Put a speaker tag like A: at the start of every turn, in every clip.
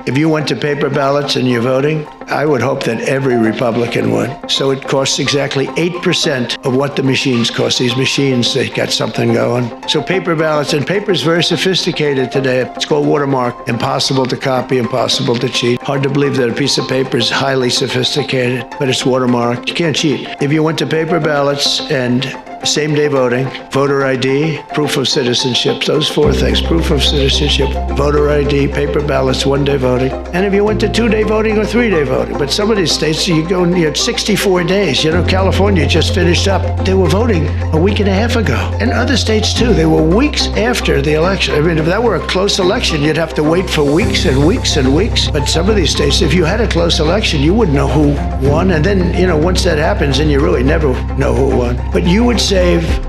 A: If you went to paper ballots and you're voting, I would hope that every Republican would. So it costs exactly 8% of what the machines cost. These machines, they got something going. So paper ballots, and paper's very sophisticated today. It's called watermark. Impossible to copy, impossible to cheat. Hard to believe that a piece of paper is highly sophisticated, but it's watermarked. You can't cheat. If you went to paper ballots and same-day voting, voter ID, proof of citizenship, those four things, proof of citizenship, voter ID, paper ballots, one-day voting. And if you went to two-day voting or three-day voting, but some of these states, you go and you had 64 days. You know, California just finished up. They were voting a week and a half ago. And other states, too, they were weeks after the election. I mean, if that were a close election, you'd have to wait for weeks and weeks and weeks. But some of these states, if you had a close election, you wouldn't know who won. And then, you know, once that happens, then you really never know who won. But you would save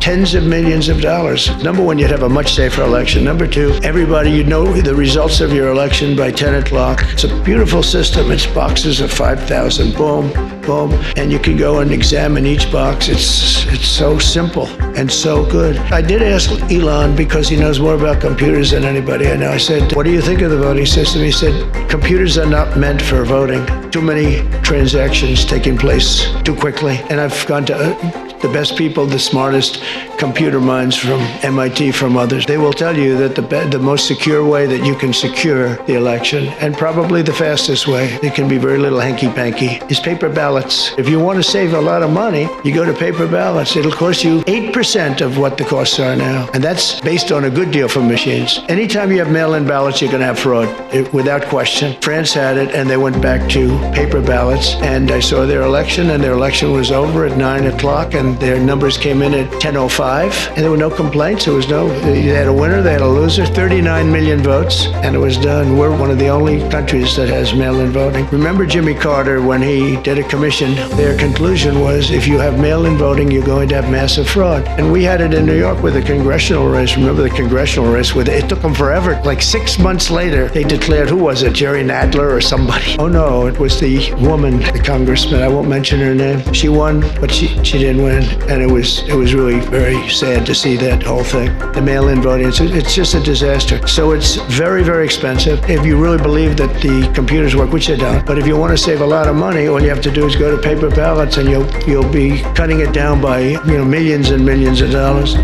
A: tens of millions of dollars. Number one, you'd have a much safer election. Number two, everybody, you'd know the results of your election by 10 o'clock. It's a beautiful system. It's boxes of 5,000. Boom, boom. And you can go and examine each box. It's so simple and so good. I did ask Elon, because he knows more about computers than anybody I know. I said, what do you think of the voting system? He said, computers are not meant for voting. Too many transactions taking place too quickly. And I've gone to the best people, the smartest computer minds from MIT, from others. They will tell you that the most secure way that you can secure the election, and probably the fastest way, it can be very little hanky-panky, is paper ballots. If you want to save a lot of money, you go to paper ballots. It'll cost you 8% of what the costs are now. And that's based on a good deal for machines. Anytime you have mail-in ballots, you're going to have fraud, without question. France had it, and they went back to paper ballots. And I saw their election, and their election was over at 9 o'clock, and their numbers came in at 10:05, and there were no complaints. They had a winner, they had a loser, 39 million votes, and it was done. We're one of the only countries that has mail-in voting. Remember Jimmy Carter, when he did a commission, their conclusion was, if you have mail-in voting, you're going to have massive fraud. And we had it in New York with the congressional race. Remember the congressional race? It took them forever. Like 6 months later, they declared, who was it, Jerry Nadler or somebody? Oh no, it was the woman, the congressman. I won't mention her name. She won, but she didn't win. And it was really very sad to see that whole thing. The mail-in voting, it's just a disaster. So it's very, very expensive. If you really believe that the computers work, which they don't, but if you want to save a lot of money, all you have to do is go to paper ballots, and you'll be cutting it down by, millions and millions of dollars.